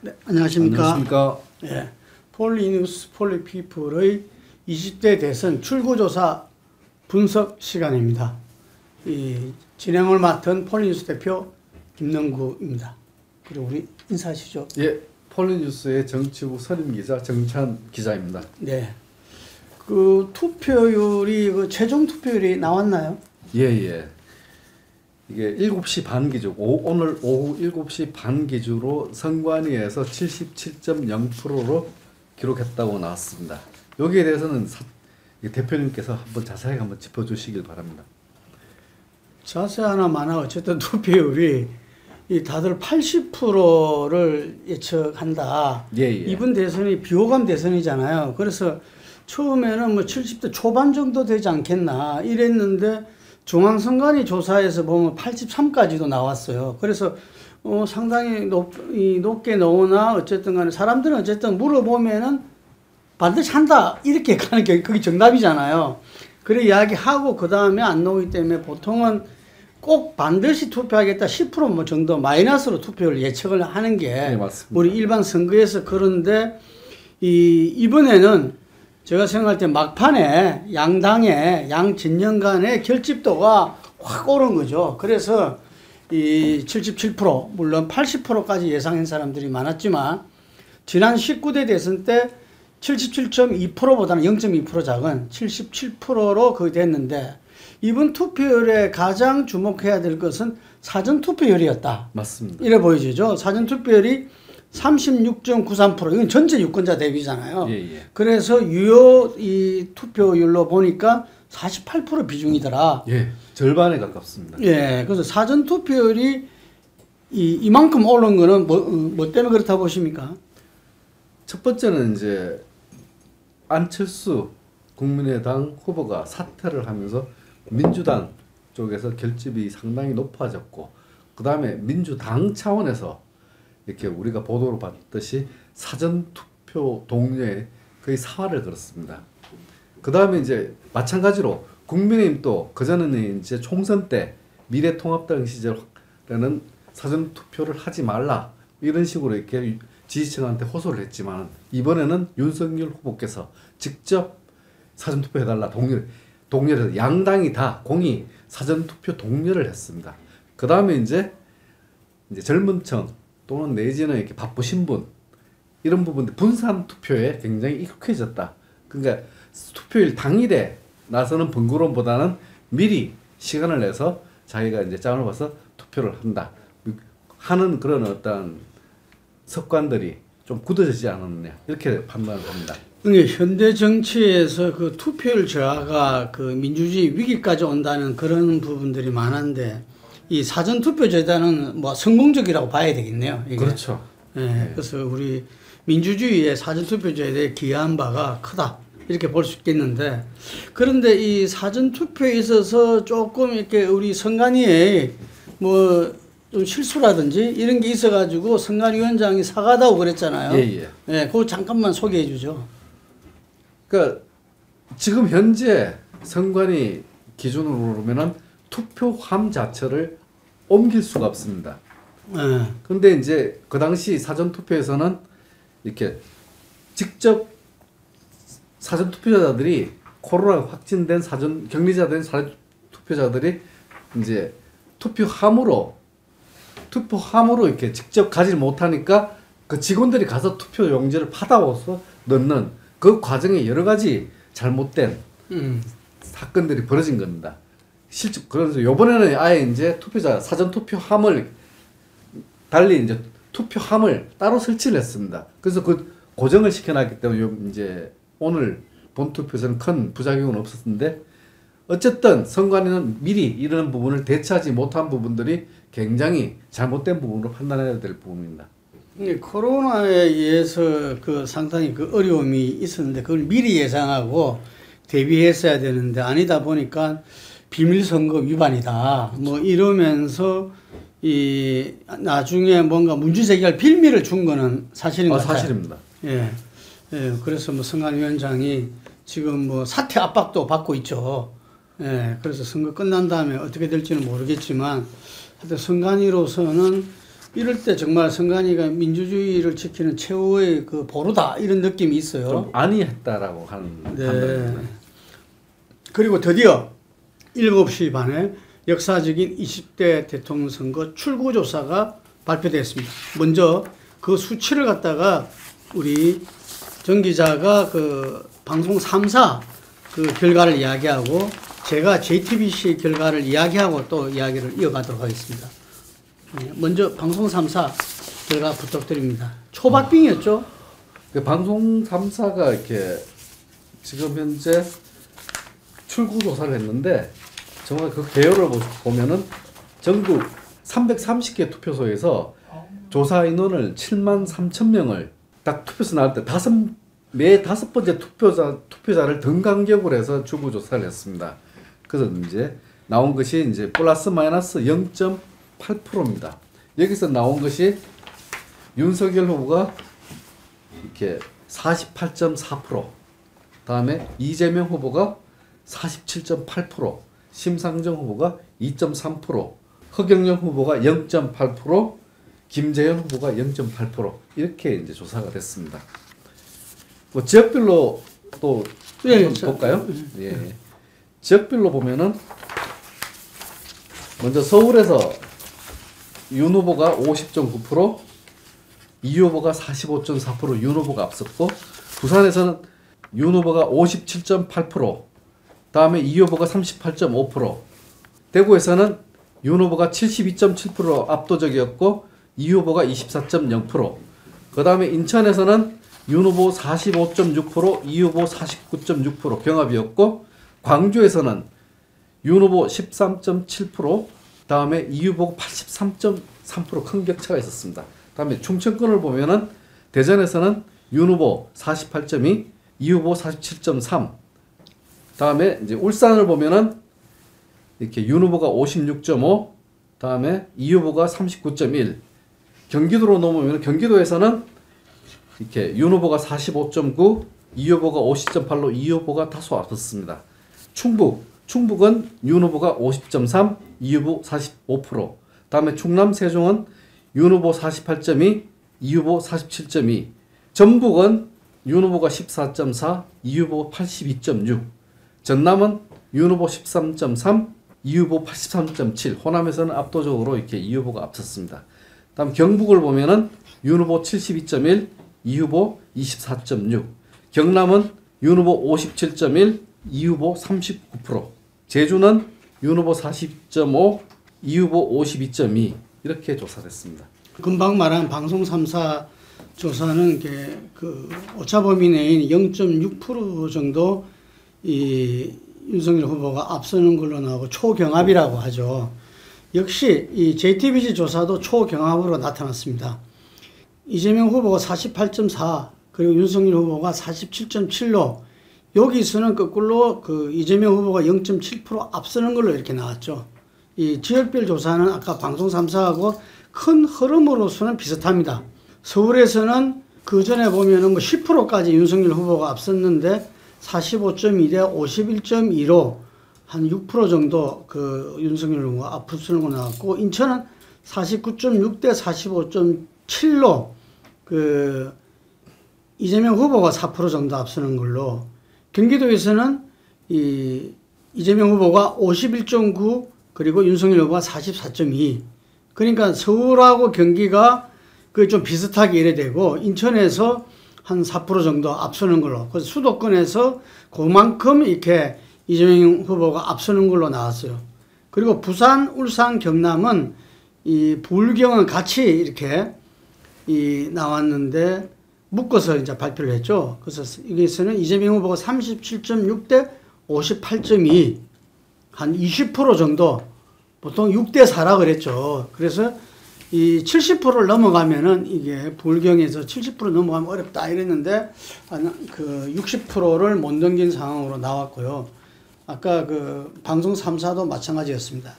네, 안녕하십니까. 안녕하십니까. 예, 폴리뉴스 폴리피플의 20대 대선 출구조사 분석 시간입니다. 이 진행을 맡은 폴리뉴스 대표 김능구입니다. 그리고 우리 인사하시죠. 예, 폴리뉴스의 정치부 선임기자 정찬 기자입니다. 네, 그 투표율이 최종 투표율이 나왔나요? 예. 이게 7시 반 기준, 오늘 오후 7시 반 기준으로 선관위에서 77.0%로 기록했다고 나왔습니다. 여기에 대해서는 대표님께서 한번 자세하게 한번 짚어주시길 바랍니다. 자세하나 마나 어쨌든 투표율이 다들 80%를 예측한다. 예. 이번 대선이 비호감 대선이잖아요. 그래서 처음에는 뭐 70대 초반 정도 되지 않겠나 이랬는데 중앙선관위 조사에서 보면 83까지도 나왔어요. 그래서 상당히 높게 나오나 어쨌든 간에 사람들은 어쨌든 물어보면은 반드시 한다 이렇게 가는 게 그게 정답이잖아요. 그래 이야기하고 그 다음에 안 나오기 때문에 보통은 꼭 반드시 투표하겠다 10% 정도 마이너스로 투표를 예측을 하는 게 네, 맞습니다. 우리 일반 선거에서 그런데 이번에는 제가 생각할 때 막판에 양당의 양 진영 간의 결집도가 확 오른 거죠. 그래서 이 77% 물론 80%까지 예상한 사람들이 많았지만 지난 19대 대선 때 77.2%보다는 0.2% 작은 77%로 그게 됐는데 이번 투표율에 가장 주목해야 될 것은 사전 투표율이었다. 맞습니다. 이래 보여지죠. 사전 투표율이 36.93% 이건 전체 유권자 대비잖아요. 예. 그래서 유효 이 투표율로 보니까 48% 비중이더라. 예, 절반에 가깝습니다. 예, 그래서 사전 투표율이 이만큼 오른 거는 뭐 때문에 그렇다 보십니까? 첫 번째는 이제 안철수 국민의당 후보가 사퇴를 하면서 민주당 쪽에서 결집이 상당히 높아졌고, 그 다음에 민주당 차원에서 이렇게 우리가 보도를 봤듯이 사전투표 동료에 거의 사활을 걸었습니다. 그 다음에 이제 마찬가지로 국민의힘도 그전에는 이제 총선 때 미래통합당 시절에는 사전투표를 하지 말라 이런 식으로 이렇게 지지층한테 호소를 했지만 이번에는 윤석열 후보께서 직접 사전투표 해달라 동료를 양당이 다 공히 사전투표 동료를 했습니다. 그 다음에 이제 젊은 층 또는 내지는 이렇게 바쁘신 분 이런 부분들 분산 투표에 굉장히 익숙해졌다. 그러니까 투표일 당일에 나서는 번거로움보다는 미리 시간을 내서 자기가 이제 짬을 봐서 투표를 한다 하는 그런 어떤 습관들이 좀 굳어지지 않았느냐 이렇게 판단을 합니다. 현대 정치에서 그 투표율 저하가 그 민주주의 위기까지 온다는 그런 부분들이 많은데 이 사전 투표 제도는 뭐 성공적이라고 봐야 되겠네요. 이게. 그렇죠. 네. 그래서 우리 민주주의의 사전 투표 제도에 기여한 바가 크다 이렇게 볼 수 있겠는데 그런데 이 사전 투표에 있어서 조금 이렇게 우리 선관위에 뭐 좀 실수라든지 이런 게 있어가지고 선관위원장이 사과하다고 그랬잖아요. 예. 네, 그거 잠깐만 소개해 주죠. 그러니까 지금 현재 선관위 기준으로 보면은 투표함 자체를 옮길 수가 없습니다. 그런데 이제 그 당시 사전 투표에서는 이렇게 직접 사전 투표자들이 코로나 확진된 격리자된 사전 투표자들이 이제 투표함으로 이렇게 직접 가지 못하니까 그 직원들이 가서 투표 용지를 받아와서 넣는 그 과정에 여러 가지 잘못된 사건들이 벌어진 겁니다. 그래서 이번에는 아예 이제 사전 투표함을 달리 이제 투표함을 따로 설치를 했습니다. 그래서 그 고정을 시켜놨기 때문에 이제 오늘 본 투표에서는 큰 부작용은 없었는데 어쨌든 선관위는 미리 이런 부분을 대처하지 못한 부분들이 굉장히 잘못된 부분으로 판단해야 될 부분입니다. 코로나에 의해서 그 상당히 그 어려움이 있었는데 그걸 미리 예상하고 대비했어야 되는데 아니다 보니까 비밀선거 위반이다. 그렇죠. 뭐 이러면서 나중에 뭔가 문제 제기할 빌미를 준 거는 사실인 것 같아요. 사실입니다. 예. 그래서 뭐 선관위원장이 지금 뭐 사퇴 압박도 받고 있죠. 그래서 선거 끝난 다음에 어떻게 될지는 모르겠지만 하여튼 선관위로서는 이럴 때 정말 선관위가 민주주의를 지키는 최후의 그 보루다 이런 느낌이 있어요. 좀 안이했다라고 하는 판단입니다. 그리고 드디어 7시 반에 역사적인 20대 대통령 선거 출구조사가 발표됐습니다. 먼저 그 수치를 갖다가 우리 정 기자가 그 방송 3사 그 결과를 이야기하고 제가 JTBC 결과를 이야기하고 또 이야기를 이어가도록 하겠습니다. 먼저 방송 3사 결과 부탁드립니다. 초박빙이었죠? 방송 3사가 이렇게 지금 현재 출구 조사를 했는데 정말 그 개요를 보면은 전국 330개 투표소에서 조사 인원을 7만 3천 명을 딱 투표소 나올 때 매 다섯 번째 투표자를 등간격으로 해서 출구 조사를 했습니다. 그래서 이제 나온 것이 이제 플러스 마이너스 0.8%입니다. 여기서 나온 것이 윤석열 후보가 이렇게 48.4%, 다음에 이재명 후보가 47.8%, 심상정 후보가 2.3%, 허경영 후보가 0.8%, 김재현 후보가 0.8% 이렇게 이제 조사가 됐습니다. 뭐 지역별로 또 볼까요? 예. 지역별로 보면은 먼저 서울에서 윤 후보가 50.9%, 이 후보가 45.4% 윤 후보가 앞섰고, 부산에서는 윤 후보가 57.8%, 다음에 이 후보가 38.5%, 대구에서는 윤 후보가 72.7% 압도적이었고 이 후보가 24.0%, 그 다음에 인천에서는 윤 후보 45.6%, 이 후보 49.6% 경합이었고, 광주에서는 윤 후보 13.7%, 다음에 이 후보가 83.3% 큰 격차가 있었습니다. 다음에 충청권을 보면은 대전에서는 윤 후보 48.2, 이 후보 47.3, 다음에 이제 울산을 보면은 이렇게 윤 후보가 56.5, 다음에 이 후보가 39.1, 경기도로 넘어오면 경기도에서는 이렇게 윤 후보가 45.9, 이 후보가 50.8로 이 후보가 다소 앞섰습니다. 충북은 윤 후보가 50.3, 이 후보 45%, 다음에 충남 세종은 윤 후보 48.2, 이 후보 47.2, 전북은 윤 후보가 14.4, 이 후보 82.6, 전남은 윤 후보 13.3, 이 후보 83.7, 호남에서는 압도적으로 이렇게 이 후보가 앞섰습니다. 다음 경북을 보면은 윤 후보 72.1, 이 후보 24.6, 경남은 윤 후보 57.1, 이 후보 39%, 제주는 윤 후보 40.5, 이 후보 52.2 이렇게 조사됐습니다. 금방 말한 방송 3사 조사는 그 오차범위 내인 0.6% 정도 이 윤석열 후보가 앞서는 걸로 나오고 초경합이라고 하죠. 역시 이 JTBC 조사도 초경합으로 나타났습니다. 이재명 후보가 48.4, 그리고 윤석열 후보가 47.7로 여기서는 거꾸로 그 이재명 후보가 0.7% 앞서는 걸로 이렇게 나왔죠. 이 지역별 조사는 아까 방송 3사하고 큰 흐름으로서는 비슷합니다. 서울에서는 그 전에 보면은 뭐 10%까지 윤석열 후보가 앞섰는데 45.2 대 51.2로 한 6% 정도 그 윤석열 후보가 앞서는 거 나왔고, 인천은 49.6 대 45.7로 그 이재명 후보가 4% 정도 앞서는 걸로, 경기도에서는 이 이재명 후보가 51.9 그리고 윤석열 후보가 44.2, 그러니까 서울하고 경기가 그 좀 비슷하게 이래 되고, 인천에서 한 4% 정도 앞서는 걸로, 그래서 수도권에서 그만큼 이렇게 이재명 후보가 앞서는 걸로 나왔어요. 그리고 부산, 울산, 경남은 이 불경은 같이 이렇게 이 나왔는데 묶어서 이제 발표를 했죠. 그래서 여기서는 이재명 후보가 37.6 대 58.2, 한 20% 정도, 보통 6대 4라 그랬죠. 그래서 이 70%를 넘어가면은 이게 불경에서 70% 넘어가면 어렵다 이랬는데 그 60%를 못 넘긴 상황으로 나왔고요. 아까 그 방송 3사도 마찬가지였습니다.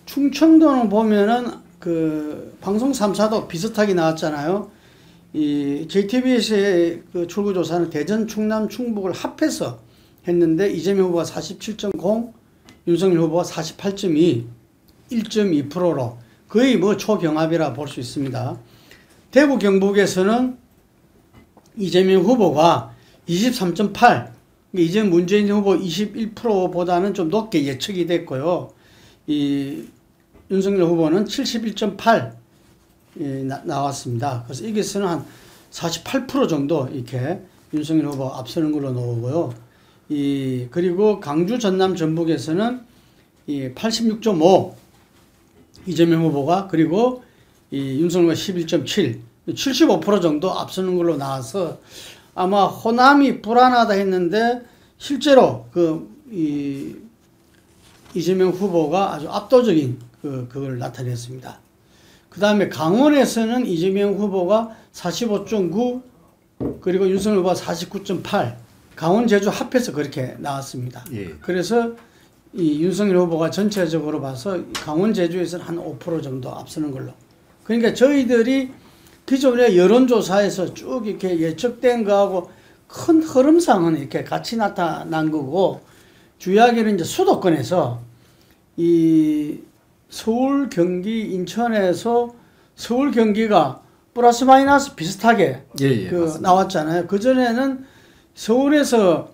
충청도는 보면은 그 방송 3사도 비슷하게 나왔잖아요. 이 JTBC의 그 출구조사는 대전, 충남, 충북을 합해서 했는데 이재명 후보가 47.0, 윤석열 후보가 48.2, 1.2%로 거의 뭐 초경합이라 볼 수 있습니다. 대구 경북에서는 이재명 후보가 23.8, 이재명 문재인 후보 21%보다는 좀 높게 예측이 됐고요. 이 윤석열 후보는 71.8 나왔습니다. 그래서 여기서는 한 48% 정도 이렇게 윤석열 후보 앞서는 걸로 나오고요. 그리고 강주, 전남, 전북에서는 86.5 이재명 후보가, 그리고 윤석열과 11.7, 75% 정도 앞서는 걸로 나와서 아마 호남이 불안하다 했는데 실제로 이재명 후보가 아주 압도적인 그걸 나타냈습니다. 그 다음에 강원에서는 이재명 후보가 45.9, 그리고 윤석열 후보가 49.8, 강원, 제주 합해서 그렇게 나왔습니다. 예. 그래서 이 윤석열 후보가 전체적으로 봐서 강원, 제주에서는 한 5% 정도 앞서는 걸로. 그러니까 저희들이 기존의 여론조사에서 쭉 이렇게 예측된 거하고 큰 흐름상은 이렇게 같이 나타난 거고, 주요하게는 이제 수도권에서 이 서울, 경기, 인천에서 서울, 경기가 플러스 마이너스 비슷하게 나왔잖아요. 그전에는 서울에서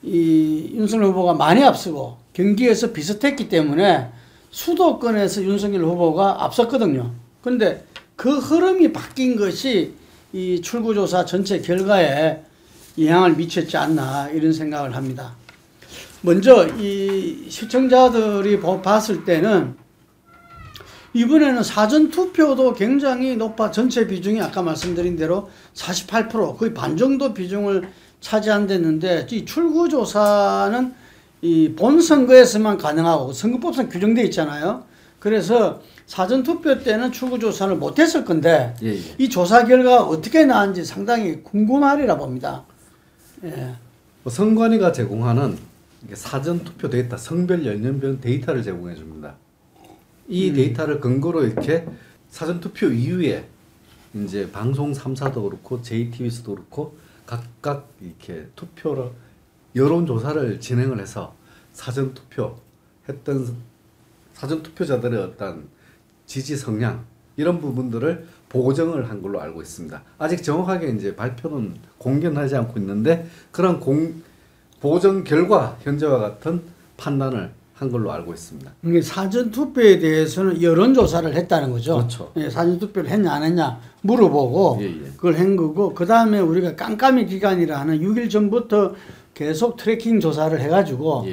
이 윤석열 후보가 많이 앞서고 경기에서 비슷했기 때문에 수도권에서 윤석열 후보가 앞섰거든요. 그런데 그 흐름이 바뀐 것이 이 출구조사 전체 결과에 영향을 미쳤지 않나 이런 생각을 합니다. 먼저 이 시청자들이 봤을 때는 이번에는 사전투표도 굉장히 높아, 전체 비중이 아까 말씀드린 대로 48%, 거의 반 정도 비중을 차지한댔는데, 이 출구조사는 이 본선거에서만 가능하고 선거법상 규정되어 있잖아요. 그래서 사전투표 때는 출구조사를 못했을 건데, 이 조사 결과가 어떻게 나왔는지 상당히 궁금하리라 봅니다. 예. 선관위가 제공하는 사전투표 데이터, 성별 연령별 데이터를 제공해 줍니다. 이 데이터를 근거로 이렇게 사전투표 이후에 이제 방송 3사도 그렇고 JTBC도 그렇고 각각 이렇게 투표를, 여론조사를 진행을 해서 사전투표자들의 어떤 지지 성향 이런 부분들을 보정을 한 걸로 알고 있습니다. 아직 정확하게 이제 발표는 공개하지 않고 있는데 그런 보정 결과 현재와 같은 판단을 한 걸로 알고 있습니다. 이게 사전투표에 대해서는 여론조사를 했다는 거죠. 그렇죠. 예, 사전투표를 했냐 안 했냐 물어보고 그걸 한 거고, 그 다음에 우리가 깜깜이 기간이라 하는 6일 전부터 계속 트래킹 조사를 해가지고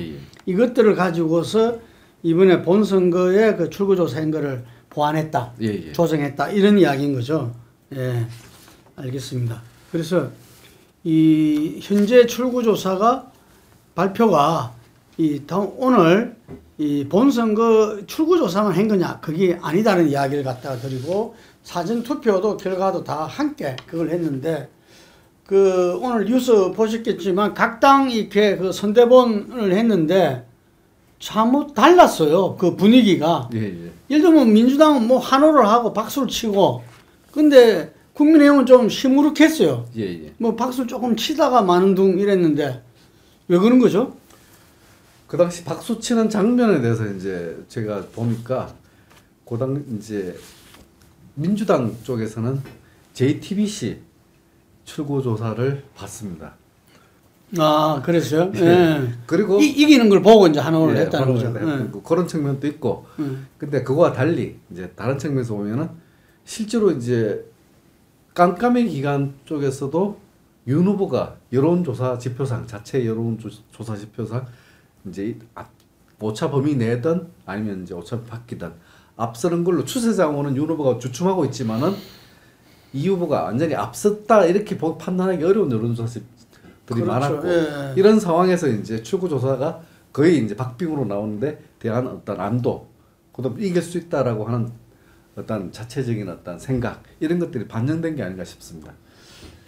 이것들을 가지고서 이번에 본선거에 그 출구조사한 거를 보완했다, 조정했다 이런 이야기인 거죠. 예, 알겠습니다. 그래서 이 현재 출구조사가 발표가 오늘 이 본선거 출구조사만 한 거냐, 그게 아니다는 이야기를 갖다가 드리고, 사전투표도 결과도 다 함께 그걸 했는데, 오늘 뉴스 보셨겠지만 각 당 이렇게 그 선대본을 했는데 참 달랐어요. 그 분위기가. 예를 들면 민주당은 뭐 환호를 하고 박수를 치고, 근데 국민의힘은 좀 시무룩했어요. 뭐 박수를 조금 치다가 마는 둥 이랬는데 왜 그런 거죠? 그 당시 박수 치는 장면에 대해서 이제 제가 보니까 고당 이제 민주당 쪽에서는 JTBC 출구 조사를 받습니다. 아, 그랬어요? 예. 예. 그리고 이기는 걸 보고 이제 한호를 했다는 거죠. 그런 측면도 있고. 근데 그거와 달리 이제 다른 측면에서 보면은 실제로 이제 깜깜이 기간 쪽에서도 윤 후보가 여론조사 지표상, 자체 여론조사 지표상 이제 오차 범위 내든 아니면 이제 오차 바뀌든 앞서는 걸로 추세장으로는 윤 후보가 주춤하고 있지만은 이 후보가 완전히 앞섰다 이렇게 판단하기 어려운 여론조사들이 많았고, 이런 상황에서 이제 출구조사가 거의 이제 박빙으로 나오는데 대한 어떤 안도, 그다음 이길 수 있다라고 하는 어떤 자체적인 어떤 생각 이런 것들이 반영된 게 아닌가 싶습니다.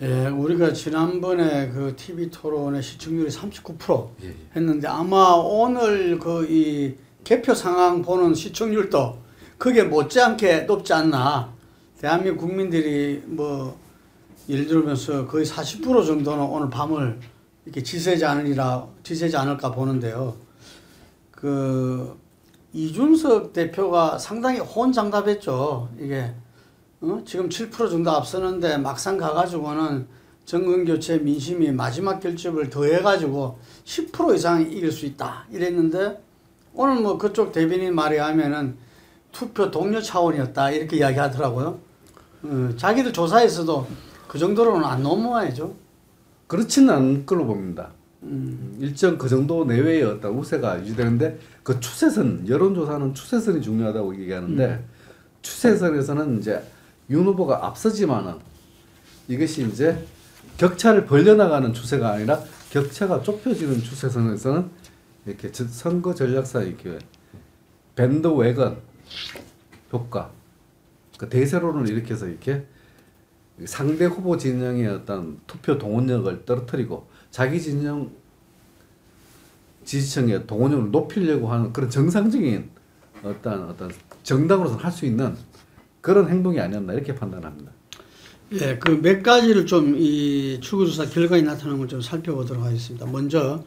예, 우리가 지난번에 그 TV 토론의 시청률이 39% 했는데 아마 오늘 이 개표 상황 보는 시청률도 그게 못지않게 높지 않나. 대한민국 국민들이 뭐 예를 들면서 거의 40% 정도는 오늘 밤을 이렇게 지새지 않을까 보는데요. 이준석 대표가 상당히 호언장답했죠. 이게 지금 7% 정도 앞서는데 막상 가가지고는 정권교체 민심이 마지막 결집을 더해가지고 10% 이상 이길 수 있다 이랬는데 오늘 뭐 그쪽 대변인 말에 하면은 투표 동료 차원이었다 이렇게 이야기하더라고요. 자기들 조사에서도 그 정도로는 안 넘어와야죠. 그렇지는 않을 걸로 봅니다. 일정 그 정도 내외의 어떤 우세가 유지되는데 그 추세선, 여론조사는 추세선이 중요하다고 얘기하는데 추세선에서는 이제 윤 후보가 앞서지만은 이것이 이제 격차를 벌려나가는 추세가 아니라 격차가 좁혀지는 추세선에서는 이렇게 선거 전략상 이렇게 밴드웨건 효과, 그 대세론을 일으켜서 이렇게 상대 후보 진영의 어떤 투표 동원력을 떨어뜨리고 자기 진영 지지층의 동원력을 높이려고 하는 그런 정상적인 어떤 정당으로서 할 수 있는 그런 행동이 아니었나 이렇게 판단합니다. 예, 그 몇 가지를 좀 이 출구조사 결과에 나타나는 걸 좀 살펴보도록 하겠습니다. 먼저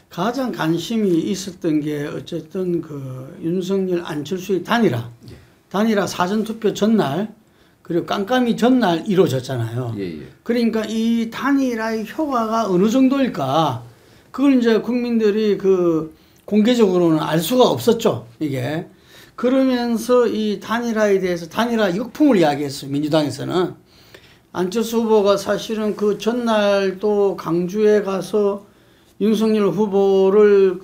가장 관심이 있었던 게 어쨌든 그 윤석열 안철수의 단일화 사전투표 전날 그리고 깜깜이 전날 이루어졌잖아요. 예. 그러니까 이 단일화의 효과가 어느 정도일까? 그걸 이제 국민들이 그 공개적으로는 알 수가 없었죠. 이게. 그러면서 이 단일화에 대해서 단일화 역풍을 이야기했어요. 민주당에서는. 안철수 후보가 사실은 그 전날 또 강주에 가서 윤석열 후보를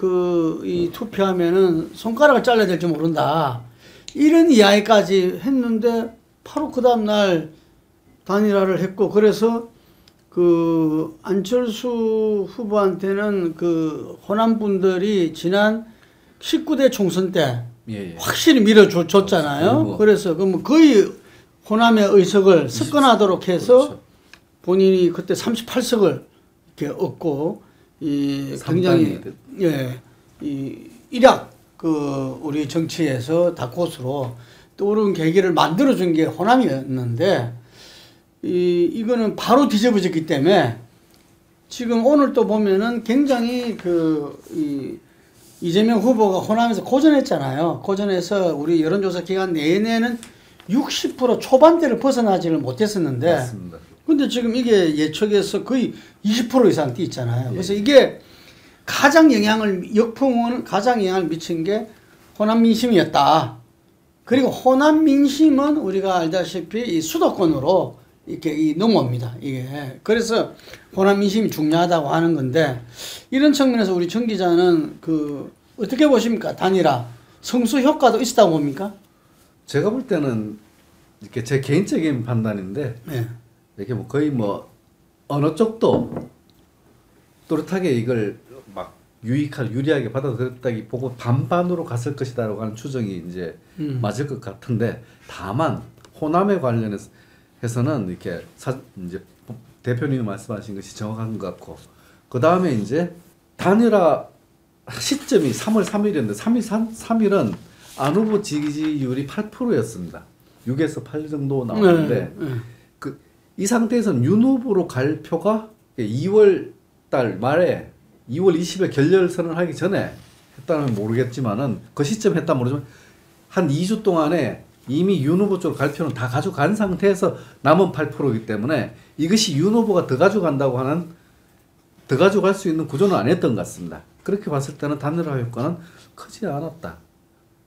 이 투표하면은 손가락을 잘라야 될지 모른다. 이런 이야기까지 했는데 바로 그 다음날 단일화를 했고 그래서 그 안철수 후보한테는 그 호남 분들이 지난 19대 총선 때 확실히 밀어줬잖아요. 그래서 그 거의 호남의 의석을 습관하도록 해서 그렇죠. 본인이 그때 38석을 이렇게 얻고 이 굉장히 이 일약 그 우리 정치에서 다코스로 떠오른 계기를 만들어준 게 호남이었는데 이거는 바로 뒤집어졌기 때문에 지금 오늘 또 보면은 굉장히 이재명 후보가 호남에서 고전했잖아요. 고전해서 우리 여론조사 기간 내내는 60% 초반대를 벗어나지를 못했었는데 맞습니다. 근데 지금 이게 예측에서 거의 20% 이상 뛰었잖아요. 그래서 이게 역풍은 가장 영향을 미친 게 호남 민심이었다. 그리고 호남 민심은 우리가 알다시피 이 수도권으로 이렇게 넘어옵니다. 이게. 그래서 호남 민심이 중요하다고 하는 건데 이런 측면에서 우리 정 기자는 어떻게 보십니까? 단일화. 성수 효과도 있었다고 봅니까? 제가 볼 때는 이렇게 제 개인적인 판단인데 이렇게 뭐 거의 뭐 어느 쪽도 또렷하게 이걸 막 유리하게 받아들였다기 보고 반반으로 갔을 것이다라고 하는 추정이 이제 맞을 것 같은데 다만 호남에 관련해서는 이렇게 이제 대표님이 말씀하신 것이 정확한 것 같고 그 다음에 이제 단일화 시점이 3월 3일이었는데 3일은 안 후보 지지율이 8%였습니다. 6에서 8 정도 나오는데 이 상태에서는 윤 후보로 갈 표가 2월 달 말에 2월 20일 결렬선을 하기 전에 했다면 모르겠지만은 그 시점 했다면 모르지만 한 2주 동안에 이미 윤 후보 쪽으로 갈 표는 다 가져간 상태에서 남은 8%이기 때문에 이것이 윤 후보가 더 가져간다고 하는 더 가져갈 수 있는 구조는 아니었던 것 같습니다. 그렇게 봤을 때는 단일화 효과는 크지 않았다.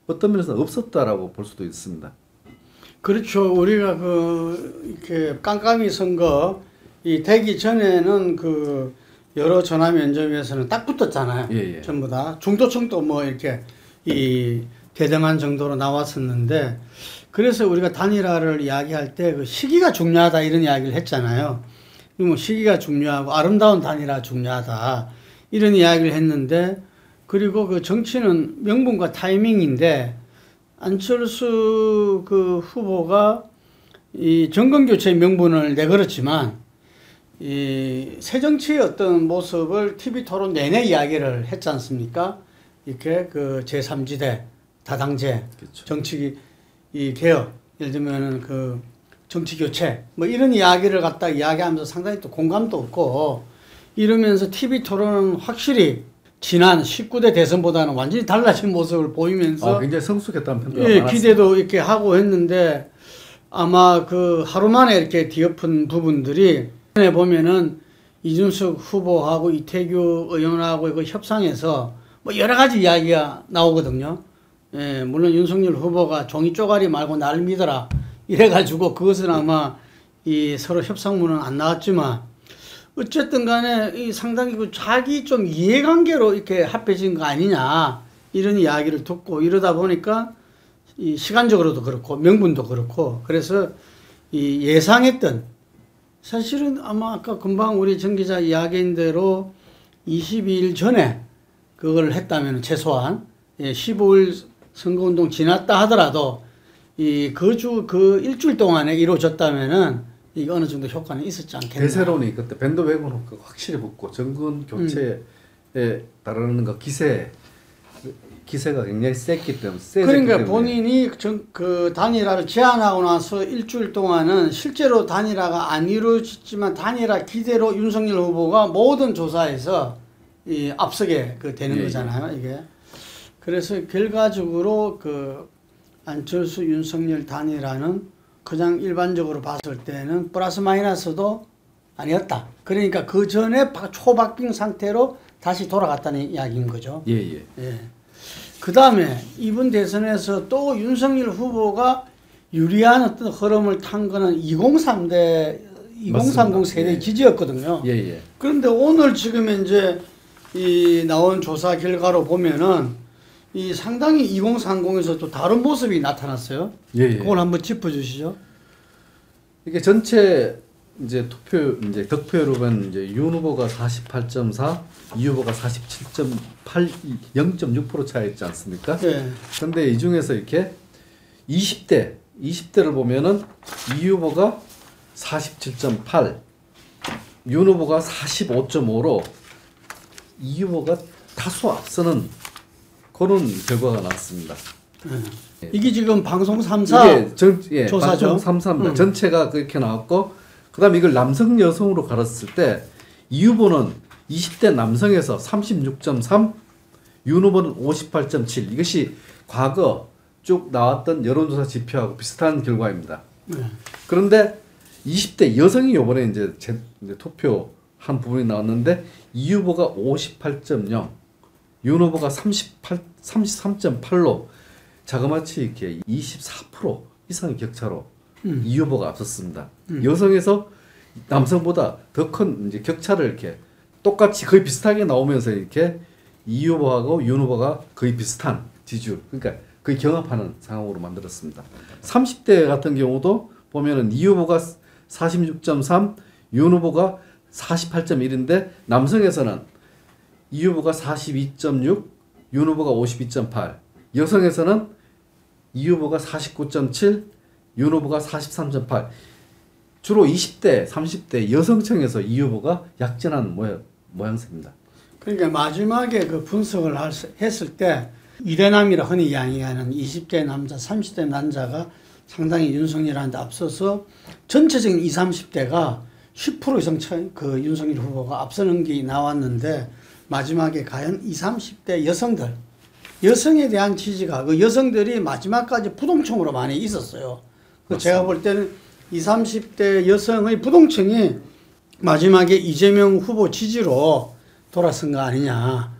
어떤 면에서 없었다라고 볼 수도 있습니다. 그렇죠. 우리가 이렇게 깜깜이 선거 되기 전에는 여러 전화 면접에서는 딱 붙었잖아요. 전부 다 중도층도 뭐 이렇게 대등한 정도로 나왔었는데 그래서 우리가 단일화를 이야기할 때 시기가 중요하다 이런 이야기를 했잖아요. 뭐 시기가 중요하고 아름다운 단일화 중요하다 이런 이야기를 했는데 그리고 정치는 명분과 타이밍인데 안철수 후보가 이 정권교체의 명분을 내걸었지만 이 새정치의 어떤 모습을 TV 토론 내내 이야기를 했지 않습니까? 이렇게 제3지대 다당제 그렇죠. 정치 개혁 예를 들면은 정치 교체 뭐 이런 이야기를 갖다 이야기하면서 상당히 또 공감도 없고 이러면서 TV 토론은 확실히 지난 19대 대선보다는 완전히 달라진 모습을 보이면서 굉장히 성숙했다는 평가가 예, 많았습니다. 기대도 이렇게 하고 했는데 아마 그 하루 만에 이렇게 뒤엎은 부분들이 보면은 이준석 후보하고 이태규 의원하고 그 협상에서 뭐 여러 가지 이야기가 나오거든요. 예, 물론 윤석열 후보가 종이 쪼가리 말고 나를 믿어라 이래가지고 그것은 아마 이 서로 협상문은 안 나왔지만 어쨌든 간에 이 상당히 그 자기 좀 이해관계로 이렇게 합해진 거 아니냐 이런 이야기를 듣고 이러다 보니까 이 시간적으로도 그렇고 명분도 그렇고 그래서 이 예상했던 사실은 아마 아까 금방 우리 정 기자 이야기한 대로 22일 전에 그걸 했다면 최소한 15일 선거운동 지났다 하더라도 이 그 일주일 동안에 이루어졌다면은 이게 어느 정도 효과는 있었지 않겠나. 대세론이 그때 밴드웨건 효과가 확실히 붙고 정권 교체에 따르는 그 기세가 굉장히 셌기 때문에 그러니까 본인이 그 단일화를 제안하고 나서 일주일 동안은 실제로 단일화가 안 이루어졌지만 단일화 기대로 윤석열 후보가 모든 조사에서 이 앞서게 되는 거잖아요, 이게. 그래서 결과적으로 그 안철수 윤석열 단일화는 그냥 일반적으로 봤을 때는 플러스 마이너스도 아니었다. 그러니까 그 전에 초박빙 상태로 다시 돌아갔다는 이야기인 거죠. 예. 그 다음에 이번 대선에서 또 윤석열 후보가 유리한 어떤 흐름을 탄 거는 2030 세대 지지였거든요. 예. 그런데 오늘 지금 이제 이 나온 조사 결과로 보면은 이 상당히 2030에서 또 다른 모습이 나타났어요. 예. 그걸 한번 짚어주시죠. 이게 전체 이제 득표율로 보면 이제 윤 후보가 48.4, 이 후보가 47.8, 0.6% 차이있지 않습니까? 네. 근데 이 중에서 이렇게 20대를 보면은 이 후보가 47.8, 윤 후보가 45.5로 이 후보가 다소 앞서는 그런 결과가 나왔습니다. 이게 지금 방송 3사 조사죠. 방송 3사입니다. 전체가 그렇게 나왔고 그다음에 이걸 남성 여성으로 갈았을 때 이 후보는 20대 남성에서 36.3, 윤 후보는 58.7. 이것이 과거 쭉 나왔던 여론조사 지표하고 비슷한 결과입니다. 그런데 20대 여성이 이번에 이제 투표한 부분이 나왔는데 이 후보가 58.0, 윤 후보가 33.8로 자그마치 이렇게 24% 이상의 격차로 이 후보가 앞섰습니다. 여성에서 남성보다 더 큰 이제 격차를 이렇게 똑같이 거의 비슷하게 나오면서 이렇게 이 후보하고 윤 후보가 거의 비슷한 지지율, 그러니까 거의 경합하는 상황으로 만들었습니다. 30대 같은 경우도 보면은 이 후보가 46.3, 윤 후보가 48.1인데 남성에서는 이 후보가 42.6, 윤 후보가 52.8, 여성에서는 이 후보가 49.7, 윤 후보가 43.8. 주로 20대, 30대 여성층에서 이 후보가 약진한 모양새입니다. 그러니까 마지막에 그 분석을 했을 때 이대남이라 흔히 이야기하는 20대 남자, 30대 남자가 상당히 윤석열한테 앞서서 전체적인 20, 30대가 10% 이상 그 윤석열 후보가 앞서는 게 나왔는데 마지막에 과연 20, 30대 여성에 대한 지지가 그 여성들이 마지막까지 부동층으로 많이 있었어요. 제가 볼 때는 20, 30대 여성의 부동층이 마지막에 이재명 후보 지지로 돌아선 거 아니냐.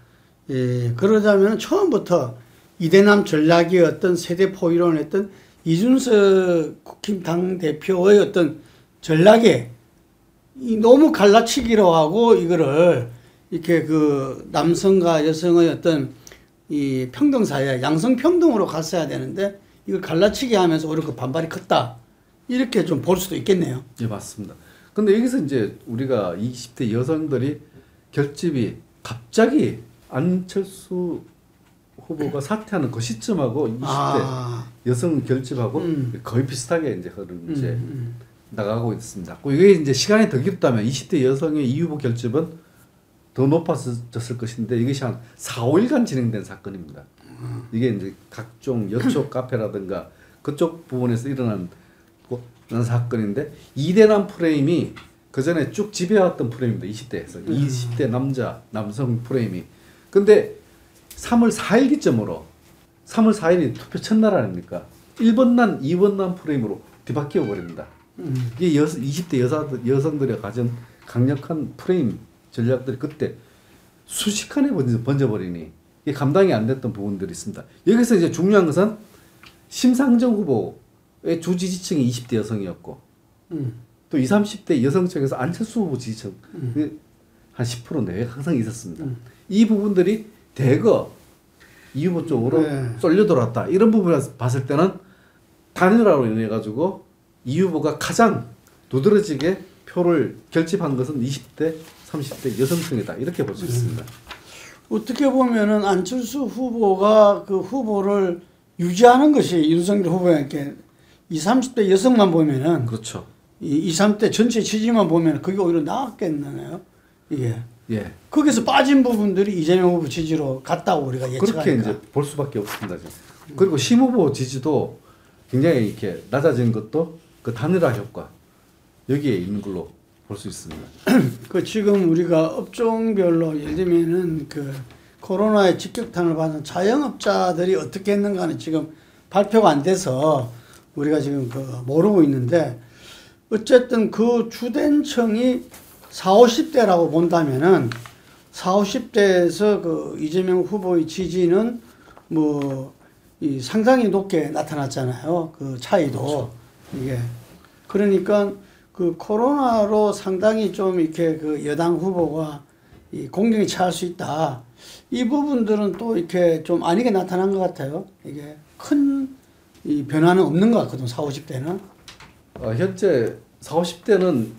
예, 그러자면 처음부터 이대남 전략의 어떤 세대 포위론을 했던 이준석 국힘당 대표의 어떤 전략에 너무 갈라치기로 하고 이거를 이렇게 그 남성과 여성의 어떤 이 평등사회, 양성평등으로 갔어야 되는데 이걸 갈라치기 하면서 오히려 그 반발이 컸다. 이렇게 좀 볼 수도 있겠네요. 예, 맞습니다. 근데 여기서 이제 우리가 20대 여성들이 결집이 갑자기 안철수 후보가 사퇴하는 그 시점하고 20대 여성 결집하고 거의 비슷하게 이제 이제 나가고 있습니다. 이게 이제 시간이 더 길었다면 20대 여성의 이 후보 결집은 더 높아졌을 것인데 이것이 한 4, 5일간 진행된 사건입니다. 이게 이제 각종 여초 카페라든가 그쪽 부분에서 일어난 사건인데 이대남 프레임이 그 전에 쭉 지배해왔던 프레임입니다. 20대에서 20대 남성 프레임이 근데 3월 4일 기점으로 3월 4일이 투표 첫날 아닙니까? 1번난, 2번난 프레임으로 뒤바뀌어 버립니다. 이게 20대 여성들이 가진 강력한 프레임 전략들이 그때 순식간에 번져버리니 이게 감당이 안 됐던 부분들이 있습니다. 여기서 이제 중요한 것은 심상정 후보의 주 지지층이 20대 여성이었고 또 20, 30대 여성층에서 안철수 후보 지지층 한 10% 내외가 항상 있었습니다. 이 부분들이 대거 이 후보 쪽으로 쏠려들어왔다. 이런 부분을 봤을 때는 단일화로 인해 가지고 이 후보가 가장 두드러지게 표를 결집한 것은 20대, 30대 여성층이다. 이렇게 볼 수 있습니다. 어떻게 보면은 안철수 후보가 그 후보를 유지하는 것이 윤석열 후보에게 20, 30대 여성만 보면은 그렇죠. 이 20, 30대 전체 지지만 보면 그게 오히려 나았겠네요. 이게. 예. 거기서 빠진 부분들이 이재명 후보 지지로 갔다고 우리가 예측하니까. 그렇게 이제 볼 수밖에 없습니다. 그리고 심 후보 지지도 굉장히 이렇게 낮아진 것도 그 단일화 효과 여기에 있는 걸로 볼 수 있습니다. 그 지금 우리가 업종별로 예를 들면은 그 코로나의 직격탄을 받은 자영업자들이 어떻게 했는가는 지금 발표가 안 돼서 우리가 지금 그 모르고 있는데 어쨌든 그 주된 층이 40, 50대라고 본다면은 40, 50대에서 그 이재명 후보의 지지는 뭐 이 상당히 높게 나타났잖아요. 그 차이도. 그렇죠. 이게. 그러니까 그 코로나로 상당히 좀 이렇게 그 여당 후보가 이 공경에 처할 수 있다. 이 부분들은 또 이렇게 좀 아니게 나타난 것 같아요. 이게 큰 이 변화는 없는 것 같거든, 40, 50대는. 현재 40, 50대는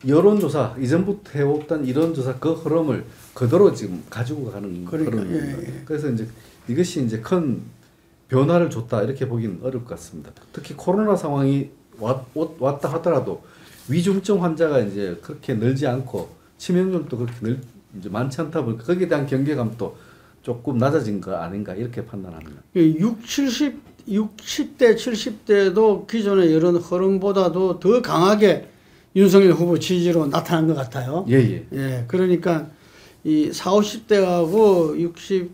여론조사, 이전부터 해왔던 여론조사 그 흐름을 그대로 지금 가지고 가는 흐름입니다. 예. 그래서 이제 이것이 이제 큰 변화를 줬다 이렇게 보기는 어려울 것 같습니다. 특히 코로나 상황이 왔다 하더라도 위중증 환자가 이제 그렇게 늘지 않고 치명률도 그렇게 이제 많지 않다 보니까 거기에 대한 경계감도 조금 낮아진 거 아닌가 이렇게 판단합니다. 60대, 70대도 기존의 여론 흐름보다도 더 강하게 윤석열 후보 지지로 나타난 것 같아요. 예. 그러니까 이 40, 50대하고 60,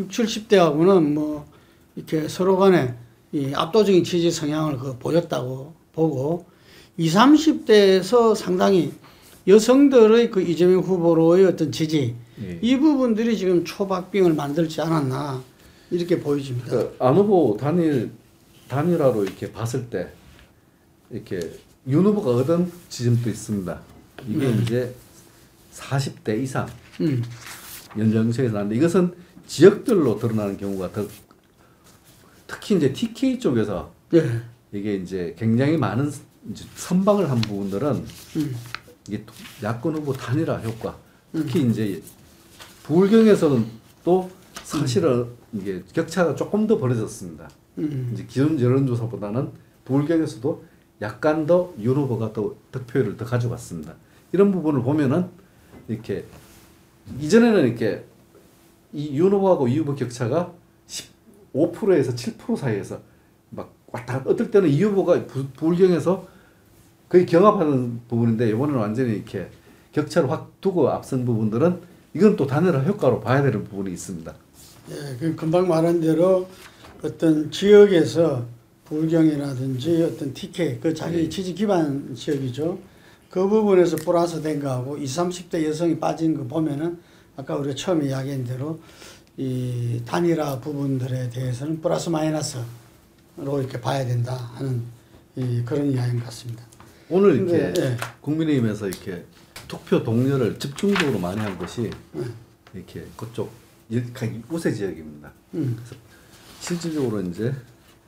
70대하고는 뭐 이렇게 서로 간에 이 압도적인 지지 성향을 그 보였다고 보고 20, 30대에서 상당히 여성들의 그 이재명 후보로의 어떤 지지 이 부분들이 지금 초박빙을 만들지 않았나 이렇게 보여집니다. 그러니까 안 후보 단일화로 이렇게 봤을 때 이렇게 윤 후보가 얻은 지점도 있습니다. 이게 이제 40대 이상 연령층에서 나는데 이것은 지역별로 드러나는 경우가 더 특히 이제 TK 쪽에서 이게 이제 굉장히 많은 이제 선방을 한 부분들은 이게 야권 후보 단일화 효과 특히 이제 부울경에서는 또 사실은 이게 격차가 조금 더 벌어졌습니다. 이제 기존 여론조사보다는 부울경에서도 약간 더 윤 후보가 또 득표율을 더 가져갔습니다. 이런 부분을 보면은 이렇게 이전에는 이렇게 이 윤 후보하고 이 후보 격차가 5%에서 7% 사이에서 막 왔다 어떨 때는 이 후보가 부울경에서 거의 경합하는 부분인데 이번에는 완전히 이렇게 격차를 확 두고 앞선 부분들은 이건 또 단일화 효과로 봐야 되는 부분이 있습니다. 예, 그 금방 말한 대로 어떤 지역에서 부울경이라든지 어떤 TK 그 자기 지지 기반 지역이죠. 그 부분에서 플러스 된 거하고 20, 30대 여성이 빠진 거 보면은 아까 우리가 처음에 이야기한 대로 이 단일화 부분들에 대해서는 플러스 마이너스로 이렇게 봐야 된다 하는 그런 이야기인 것 같습니다. 오늘 이렇게 국민의힘에서 이렇게 투표 동료를 집중적으로 많이 한 것이 이렇게 그쪽 우세 지역입니다. 그래서 실질적으로 이제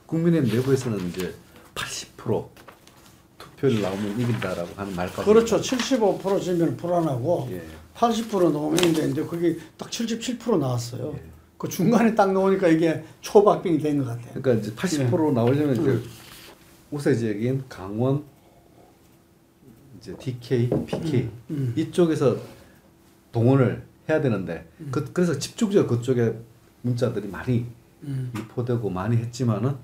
국민의힘 내부에서는 이제 80% 투표율 나오면 이긴다라고 하는 말까지. 그렇죠. 75% 지면 불안하고 80% 나오면 이제 그게 딱 77% 나왔어요. 그 중간에 딱 나오니까 이게 초박빙이 된 것 같아요. 그러니까 이제 80% 나오려면 이제 우세 지역인 강원, 이제 DK, PK 이쪽에서 동원을 해야 되는데 그래서 집중적으로 그쪽에 문자들이 많이 유포되고 많이 했지만은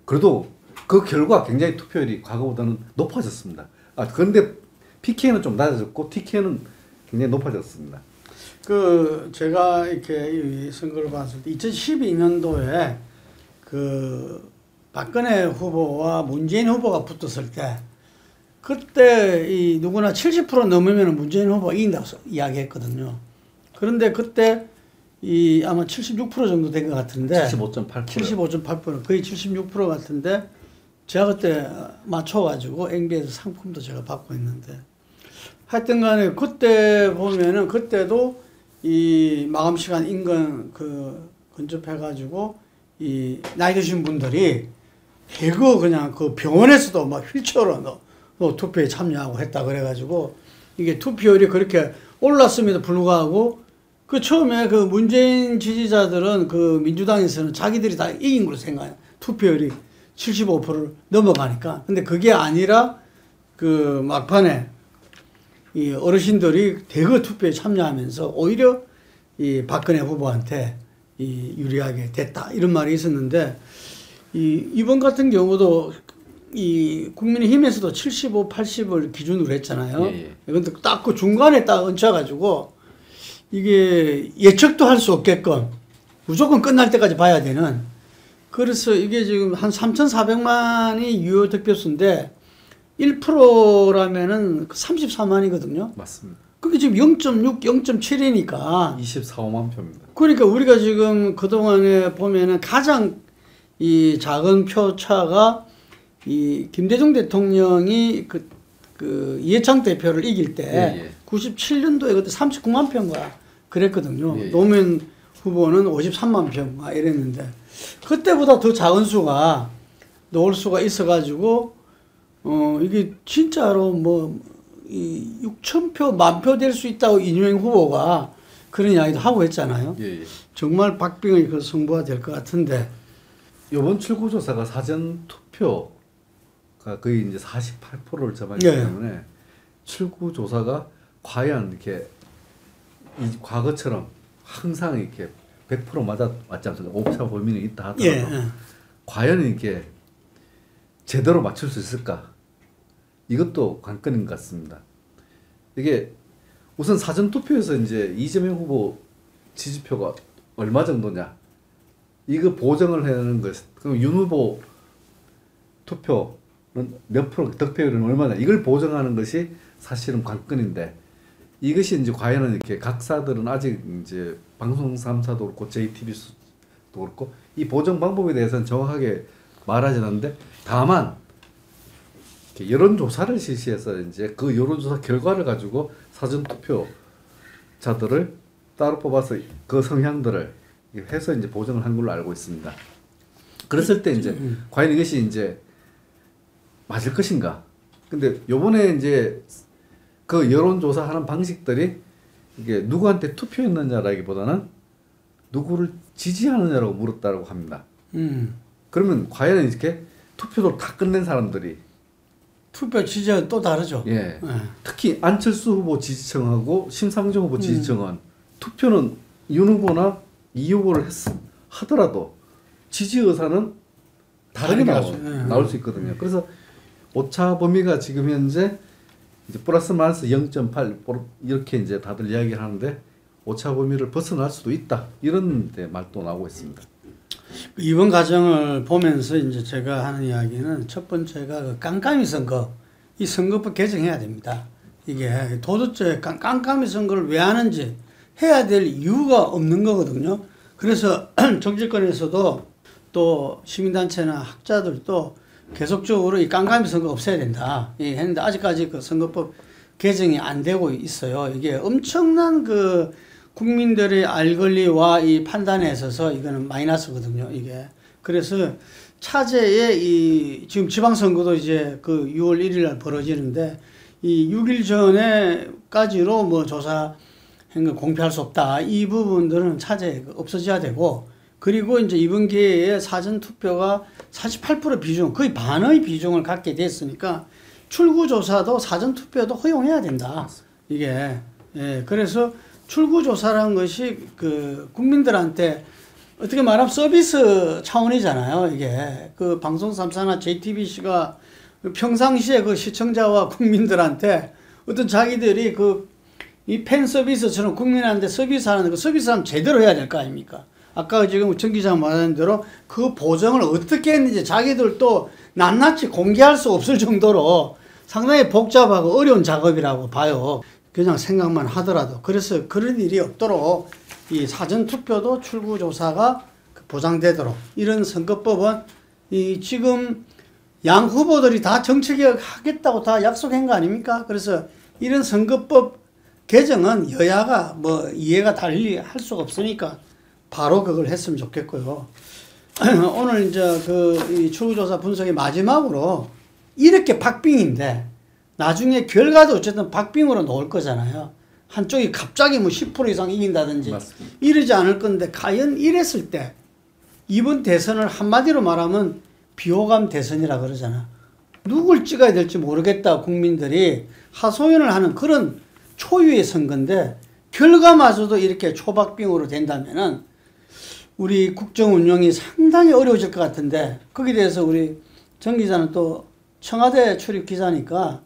그래도 그 결과 굉장히 투표율이 과거보다는 높아졌습니다. 그런데 PK는 좀 낮아졌고 TK는 굉장히 높아졌습니다. 제가 이렇게 이 선거를 봤을 때 2012년도에 박근혜 후보와 문재인 후보가 붙었을 때 그때 누구나 70% 넘으면 문재인 후보가 이긴다고 이야기했거든요. 그런데 그때 아마 76% 정도 된 것 같은데 75.8%. 75.8% 거의 76% 같은데 제가 그때 맞춰가지고 MB에서 상품도 제가 받고 있는데 하여튼 간에 그때 보면은 그때도 이 마감 시간 인근 근접해가지고 나이 드신 분들이 대거 그냥 병원에서도 막 휠체어로 투표에 참여하고 했다 그래가지고 이게 투표율이 그렇게 올랐음에도 불구하고 처음에 문재인 지지자들은 민주당에서는 자기들이 다 이긴 걸로 생각해요. 투표율이 75%를 넘어가니까. 근데 그게 아니라 막판에 이 어르신들이 대거 투표에 참여하면서 오히려 이 박근혜 후보한테 유리하게 됐다. 이런 말이 있었는데 이번 같은 경우도 국민의힘에서도 75, 80을 기준으로 했잖아요. 예. 근데 딱 중간에 딱 얹혀가지고 이게 예측도 할 수 없게끔 무조건 끝날 때까지 봐야 되는 그래서 이게 지금 한 3,400만이 유효 득표수인데 1%라면은 34만이거든요. 맞습니다. 그게 지금 0.6, 0.7이니까 24만 표입니다. 그러니까 우리가 지금 그동안에 보면은 가장 이 작은 표차가 김대중 대통령이 이해창 대표를 이길 때 97년도에 그때 39만 표인가 그랬거든요. 노무현 후보는 53만 표인가 이랬는데 그때보다 더 작은 수가 나올 수가 있어가지고 이게 진짜로 6,000표, 10,000표 될 수 있다고 이재명 후보가 그런 이야기도 하고 했잖아요. 정말 박빙의 승부가 될 것 같은데 이번 출구조사가 사전 투표가 거의 이제 48%를 점하기 때문에 출구조사가 과연 이렇게 과거처럼 항상 이렇게 100% 맞지 않습니까? 오차 범위는 있다 하더라도 과연 이게 제대로 맞출 수 있을까? 이것도 관건인 것 같습니다. 이게 우선 사전 투표에서 이제 이재명 후보 지지표가 얼마 정도냐? 이거 보정을 하는 것. 그럼 윤 후보 투표는 몇 프로, 득표율은 얼마나? 이걸 보정하는 것이 사실은 관건인데 이것이 이제 과연 이렇게 각사들은 아직 이제 방송 3사도 그렇고 JTBC도 그렇고 이 보정 방법에 대해서는 정확하게 말하지 않는데 다만 여론조사를 실시해서 이제 그 여론조사 결과를 가지고 사전투표자들을 따로 뽑아서 그 성향들을 해서 이제 보정을 한 걸로 알고 있습니다. 그랬을 때 이제 과연 이것이 이제 맞을 것인가? 근데 요번에 이제 그 여론조사 하는 방식들이 이게 누구한테 투표했느냐라기보다는 누구를 지지하느냐라고 물었다고 합니다. 그러면 과연 이렇게 투표도 다 끝낸 사람들이 투표 지지는 또 다르죠. 특히 안철수 후보 지지층하고 심상정 후보 지지층은 투표는 윤 후보나 이 후보를 하더라도 지지 의사는 다르게 나올 수 있거든요. 그래서 오차 범위가 지금 현재 이제 플러스 마이너스 0.8 이렇게 이제 다들 이야기를 하는데 오차 범위를 벗어날 수도 있다 이런 데 말도 나오고 있습니다. 이번 과정을 보면서 이제 제가 하는 이야기는 첫 번째가 깜깜이 선거, 이 선거법 개정해야 됩니다. 이게 도대체 깜깜이 선거를 왜 하는지 해야 될 이유가 없는 거거든요. 그래서 정치권에서도 또 시민단체나 학자들도 계속적으로 이 깜깜이 선거 없애야 된다. 했는데 아직까지 그 선거법 개정이 안 되고 있어요. 이게 엄청난 국민들의 알 권리와 이 판단에 있어서 이거는 마이너스거든요, 이게. 그래서 차제에 지금 지방선거도 이제 6월 1일 날 벌어지는데 이 6일 전에까지로 조사한 거 공표할 수 없다. 이 부분들은 차제에 없어져야 되고 그리고 이제 이번 기회에 사전투표가 48% 비중, 거의 반의 비중을 갖게 됐으니까 출구조사도 사전투표도 허용해야 된다. 이게. 그래서 출구조사라는 것이 국민들한테 어떻게 말하면 서비스 차원이잖아요. 이게 방송 3사나 JTBC가 평상시에 시청자와 국민들한테 어떤 자기들이 이 팬 서비스처럼 국민한테 서비스하는 그 서비스하면 제대로 해야 될 거 아닙니까? 아까 지금 정 기자 말하는 대로 그 보정을 어떻게 했는지 자기들도 낱낱이 공개할 수 없을 정도로 상당히 복잡하고 어려운 작업이라고 봐요. 그냥 생각만 하더라도. 그래서 그런 일이 없도록 이 사전투표도 출구조사가 보장되도록 이런 선거법은 이 지금 양 후보들이 다 정치개혁 하겠다고 다 약속한 거 아닙니까? 그래서 이런 선거법 개정은 여야가 뭐 이해가 달리 할 수가 없으니까 바로 그걸 했으면 좋겠고요. 오늘 이제 이 출구조사 분석의 마지막으로 이렇게 박빙인데 나중에 결과도 어쨌든 박빙으로 나올 거잖아요. 한쪽이 갑자기 뭐 10% 이상 이긴다든지 맞습니다. 이러지 않을 건데 과연 이랬을 때 이번 대선을 한마디로 말하면 비호감 대선이라 그러잖아. 누굴 찍어야 될지 모르겠다 국민들이 하소연을 하는 그런 초유의 선거인데 결과마저도 이렇게 초박빙으로 된다면은 우리 국정 운영이 상당히 어려워질 것 같은데 거기에 대해서 우리 정 기자는 또 청와대 출입 기자니까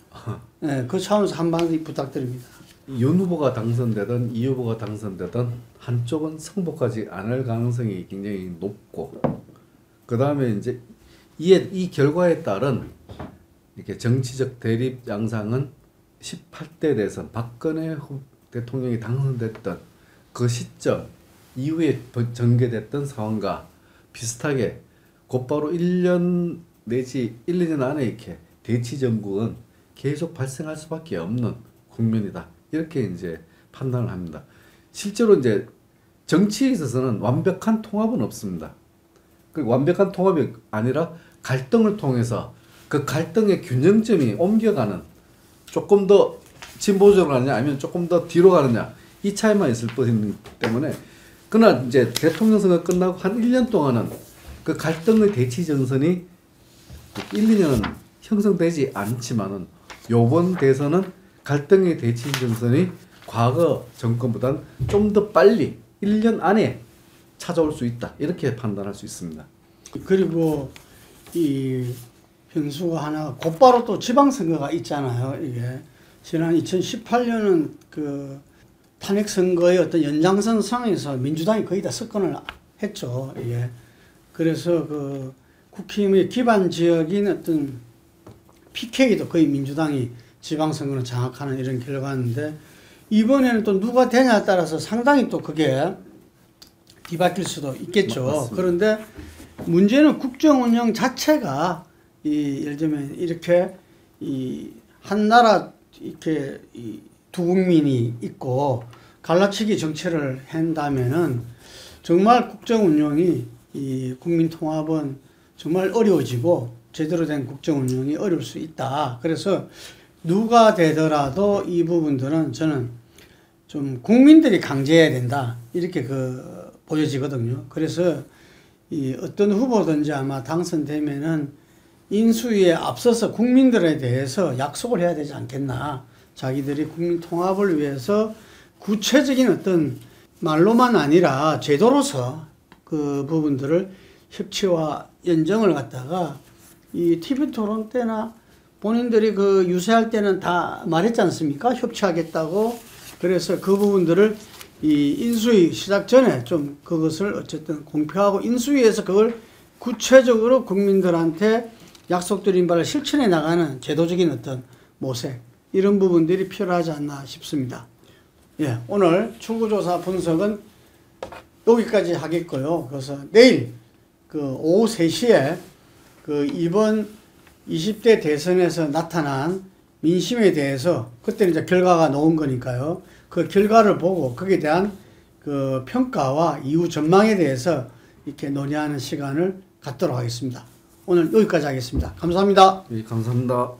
네, 그 차원에서 한마디 부탁드립니다. 윤 후보가 당선되든 이 후보가 당선되든 한쪽은 승복하지 않을 가능성이 굉장히 높고 그 다음에 이제 이 결과에 따른 이렇게 정치적 대립 양상은 18대 대선 박근혜 대통령이 당선됐던 그 시점 이후에 전개됐던 상황과 비슷하게 곧바로 1년 내지 1, 2년 안에 이렇게 대치 정국은 계속 발생할 수밖에 없는 국면이다. 이렇게 이제 판단을 합니다. 실제로 이제 정치에 있어서는 완벽한 통합은 없습니다. 그 완벽한 통합이 아니라 갈등을 통해서 그 갈등의 균형점이 옮겨가는 조금 더 진보적으로 가느냐 아니면 조금 더 뒤로 가느냐 이 차이만 있을 뿐이기 때문에 그러나 이제 대통령 선거 끝나고 한 1년 동안은 그 갈등의 대치 전선이 1, 2년은 형성되지 않지만은 요번 대선은 갈등의 대치 전선이 과거 정권보다는 좀 더 빨리 1년 안에 찾아올 수 있다. 이렇게 판단할 수 있습니다. 그리고 이 변수가 하나 곧바로 또 지방선거가 있잖아요. 이게 지난 2018년은 그 탄핵 선거의 어떤 연장선 상에서 민주당이 거의 다 석권을 했죠. 이게 그래서 그 국힘의 기반 지역인 어떤 PK도 거의 민주당이 지방선거를 장악하는 이런 결과인데 이번에는 또 누가 되냐에 따라서 상당히 또 그게 뒤바뀔 수도 있겠죠. 맞습니다. 그런데 문제는 국정 운영 자체가 예를 들면 이렇게 한 나라 이렇게 두 국민이 있고 갈라치기 정치를 한다면은 정말 국정 운영이 국민 통합은 정말 어려워지고 제대로 된 국정 운영이 어려울 수 있다. 그래서 누가 되더라도 이 부분들은 저는 좀 국민들이 강제해야 된다. 이렇게 보여지거든요. 그래서 어떤 후보든지 아마 당선되면은 인수위에 앞서서 국민들에 대해서 약속을 해야 되지 않겠나. 자기들이 국민 통합을 위해서 구체적인 어떤 말로만 아니라 제도로서 그 부분들을 협치와 연정을 갖다가 이 TV 토론 때나 본인들이 그 유세할 때는 다 말했지 않습니까? 협치하겠다고. 그래서 그 부분들을 이 인수위 시작 전에 좀 그것을 어쨌든 공표하고 인수위에서 그걸 구체적으로 국민들한테 약속드린 바를 실천해 나가는 제도적인 어떤 모색 이런 부분들이 필요하지 않나 싶습니다. 예, 오늘 출구조사 분석은 여기까지 하겠고요. 그래서 내일 오후 3시에 이번 20대 대선에서 나타난 민심에 대해서 그때는 이제 결과가 나온 거니까요. 그 결과를 보고 거기에 대한 그 평가와 이후 전망에 대해서 이렇게 논의하는 시간을 갖도록 하겠습니다. 오늘 여기까지 하겠습니다. 감사합니다. 네, 감사합니다.